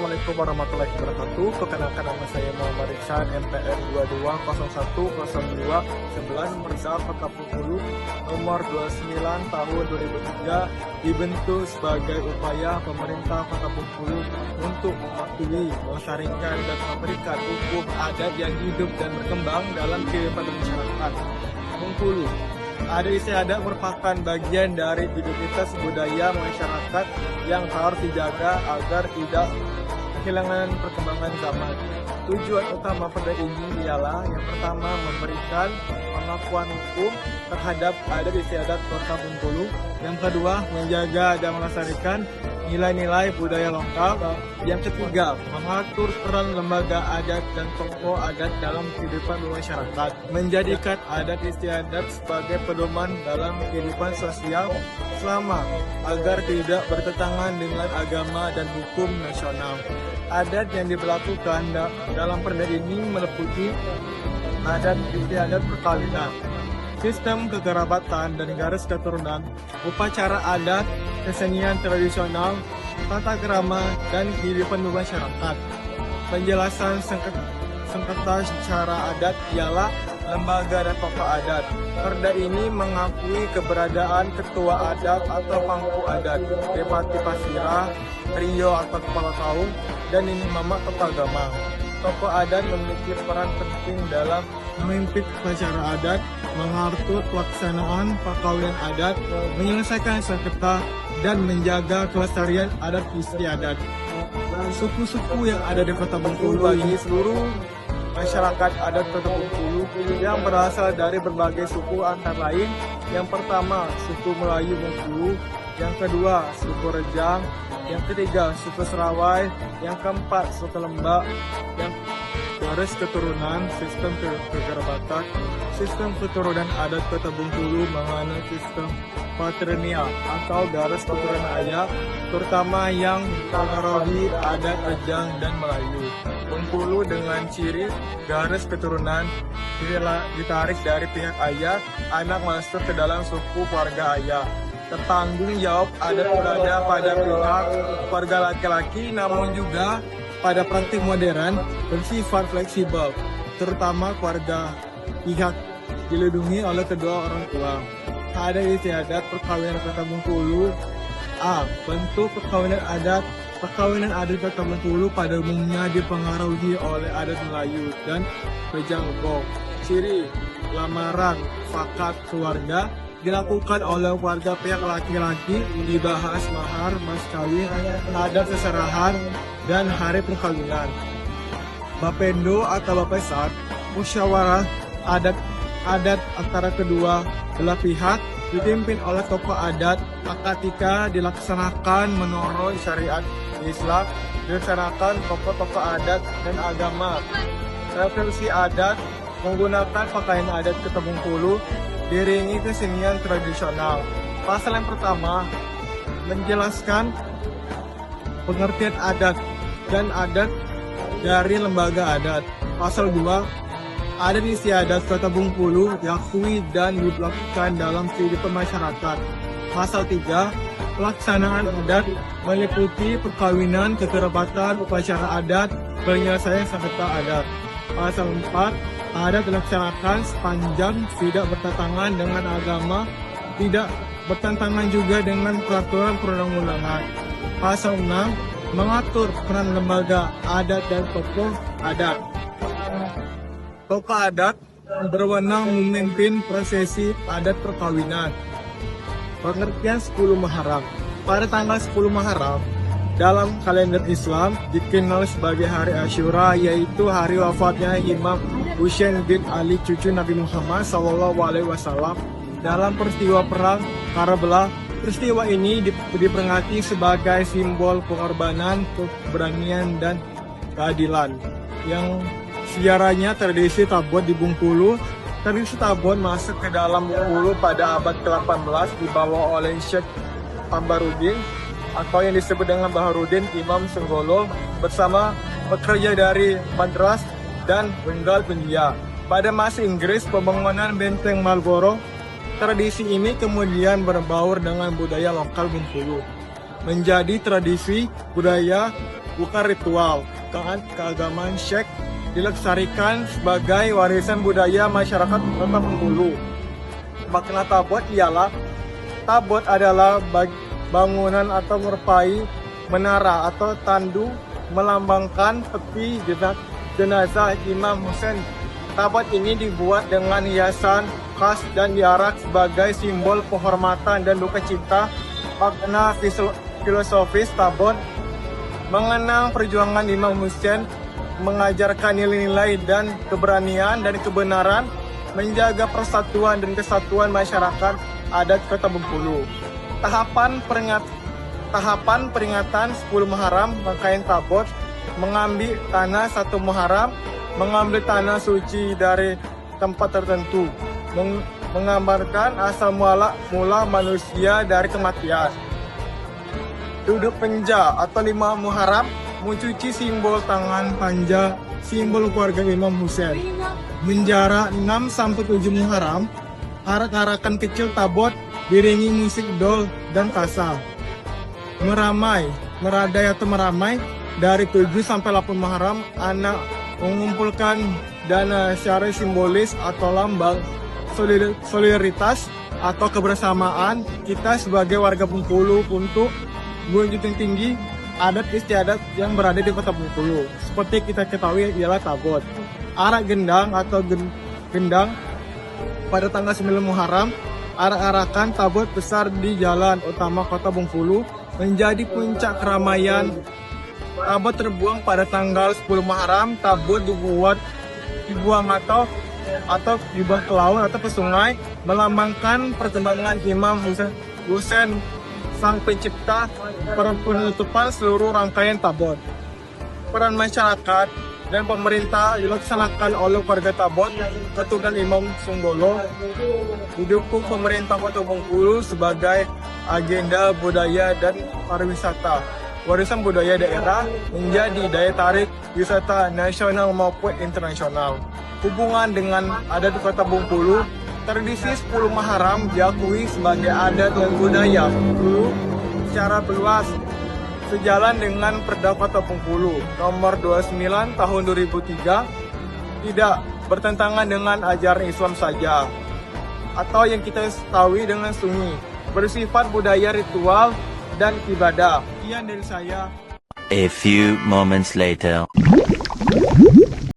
Assalamualaikum warahmatullahi wabarakatuh. Perkenalkan nama saya Muhammad Iksan, MPN 22010211, Merzal Kampung Hulu, nomor 29 tahun 2003, dibentuk sebagai upaya pemerintah Kota Bengkulu untuk mematuhi, melestarikan dan memberikan hukum adat yang hidup dan berkembang dalam kehidupan masyarakat Bengkulu. Adat istiadat merupakan bagian dari identitas budaya masyarakat yang harus dijaga agar tidak kehilangan perkembangan zaman. Tujuan utama perda ini ialah yang pertama memberikan pengakuan hukum terhadap adat istiadat Kota Bengkulu, yang kedua menjaga dan melestarikan nilai-nilai budaya lokal, yang ketiga mengatur peran lembaga adat dan tokoh adat dalam kehidupan masyarakat, menjadikan adat istiadat sebagai pedoman dalam kehidupan sosial selama agar tidak bertentangan dengan agama dan hukum nasional. Adat yang diberlakukan dalam perda ini meliputi adat istiadat perkawinan, sistem kekerabatan dan garis keturunan, upacara adat, kesenian tradisional, tata krama, dan kehidupan masyarakat. Penjelasan sengketa secara adat ialah lembaga dan tokoh adat. Perda ini mengakui keberadaan ketua adat atau pangku adat, bupati pasirah, trio atau kepala kaum, dan imam atau agama. Tokoh adat memiliki peran penting dalam memimpin upacara adat, mengatur pelaksanaan perkawinan adat, menyelesaikan sengketa, dan menjaga kelestarian adat istiadat. Suku-suku yang ada di Kota Bengkulu bagi seluruh masyarakat adat Kota Bengkulu yang berasal dari berbagai suku antara lain: yang pertama suku Melayu Bengkulu, yang kedua suku Rejang, yang ketiga suku Serawai, yang keempat suku Lembak, yang garis keturunan, sistem kekerabatan, sistem keturunan adat Kota Bengkulu mengenai sistem patrilineal atau garis keturunan ayah, terutama yang mempengaruhi adat Rejang dan Melayu. Bengkulu dengan ciri garis keturunan ditarik dari pihak ayah, anak masuk ke dalam suku keluarga ayah. Tertanggung jawab adat berada pada pihak keluarga laki-laki, namun juga pada praktik modern bersifat fleksibel, terutama keluarga pihak dilindungi oleh kedua orang tua. Adat istiadat perkawinan Kota Bengkulu. A. Bentuk perkawinan adat. Perkawinan adat Kota Bengkulu pada umumnya dipengaruhi oleh adat Melayu dan Rejang Lebong. Ciri lamaran fakat keluarga dilakukan oleh warga pihak laki-laki, dibahas mahar, mas kawin, adat seserahan, dan hari perkawinan. Bapendo atau Bapesat, musyawarah adat antara kedua belah pihak, dipimpin oleh tokoh adat. Ketika dilaksanakan menurut syariat Islam, dilaksanakan tokoh-tokoh adat dan agama. Referensi adat menggunakan pakaian adat Kota Bengkulu diiringi kesenian tradisional. Pasal yang pertama menjelaskan pengertian adat dan adat dari lembaga adat. Pasal 2, adat istiadat Kota Bengkulu diakui dan dilakukan dalam kehidupan masyarakat. Pasal 3, pelaksanaan adat meliputi perkawinan, kekerabatan, upacara adat, penyelesaian sengketa adat. Pasal 4, adat dilaksanakan sepanjang tidak bertentangan dengan agama, tidak bertentangan juga dengan peraturan perundang-undangan. Pasal 6, mengatur peran lembaga adat dan tokoh adat. Tokoh adat berwenang memimpin prosesi adat perkawinan. Pengertian 10 Muharram. Pada tanggal 10 Muharram dalam kalender Islam dikenal sebagai hari Asyura, yaitu hari wafatnya Imam Husain bin Ali, cucu Nabi Muhammad SAW, dalam peristiwa perang Karbala. Peristiwa ini diperingati sebagai simbol pengorbanan, keberanian, dan keadilan. Yang sejarahnya tradisi tabon di Bengkulu. Tradisi tabon masuk ke dalam Bengkulu pada abad ke-18 dibawa oleh Syekh Tambarudin atau yang disebut dengan Baharudin Imam Senggolo bersama pekerja dari Madras dan Bengal Penjia. Pada masa Inggris, pembangunan benteng Marlborough, tradisi ini kemudian berbaur dengan budaya lokal Bengkulu, menjadi tradisi budaya bukan ritual. Keagamaan Syekh dilestarikan sebagai warisan budaya masyarakat Kota Bengkulu. Makna tabot ialah tabot adalah bangunan atau merupai menara atau tandu melambangkan tepi jenazah Imam Husain. Tabot ini dibuat dengan hiasan khas dan diarak sebagai simbol penghormatan dan duka cita. Makna filosofis tabot mengenang perjuangan Imam Husain, mengajarkan nilai-nilai dan keberanian dan kebenaran, menjaga persatuan dan kesatuan masyarakat adat Kota Bengkulu. Tahapan peringatan 10 Muharram, rangkaian tabot mengambil tanah 1 Muharram, mengambil tanah suci dari tempat tertentu, menggambarkan asal mula manusia dari kematian. Duduk penja atau 5 Muharram, mencuci simbol tangan panja, simbol keluarga Imam Husain. Menjarak 6-7 Muharram, arak-arakan kecil tabot diringi musik dol dan kasa. Meradai dari 7-8 Muharram, anak mengumpulkan dana secara simbolis atau lambang solidaritas atau kebersamaan kita sebagai warga Bengkulu untuk menjunjung tinggi adat istiadat yang berada di Kota Bengkulu. Seperti kita ketahui ialah tabot. Arak gendang atau gendang pada tanggal 9 Muharram, arak-arakan tabot besar di jalan utama Kota Bengkulu menjadi puncak keramaian. Tabot terbuang pada tanggal 10 Muharram, tabot dibuang atau dibuang ke laut atau ke sungai, melambangkan perkembangan Imam Husain sang pencipta, penutupan seluruh rangkaian tabot. Peran masyarakat dan pemerintah dilaksanakan oleh warga tabot, Keturunan Imam Songgolo, didukung pemerintah Kota Bengkulu sebagai agenda budaya dan pariwisata. Warisan budaya daerah menjadi daya tarik wisata nasional maupun internasional. Hubungan dengan adat Kota Bengkulu, tradisi 10 Muharram diakui sebagai adat dan budaya Bengkulu secara luas, sejalan dengan Perda Kota Bengkulu nomor 29 tahun 2003, tidak bertentangan dengan ajaran Islam saja, atau yang kita ketahui dengan Sunni, bersifat budaya ritual dan ibadah. Sekian dari saya. A few moments later.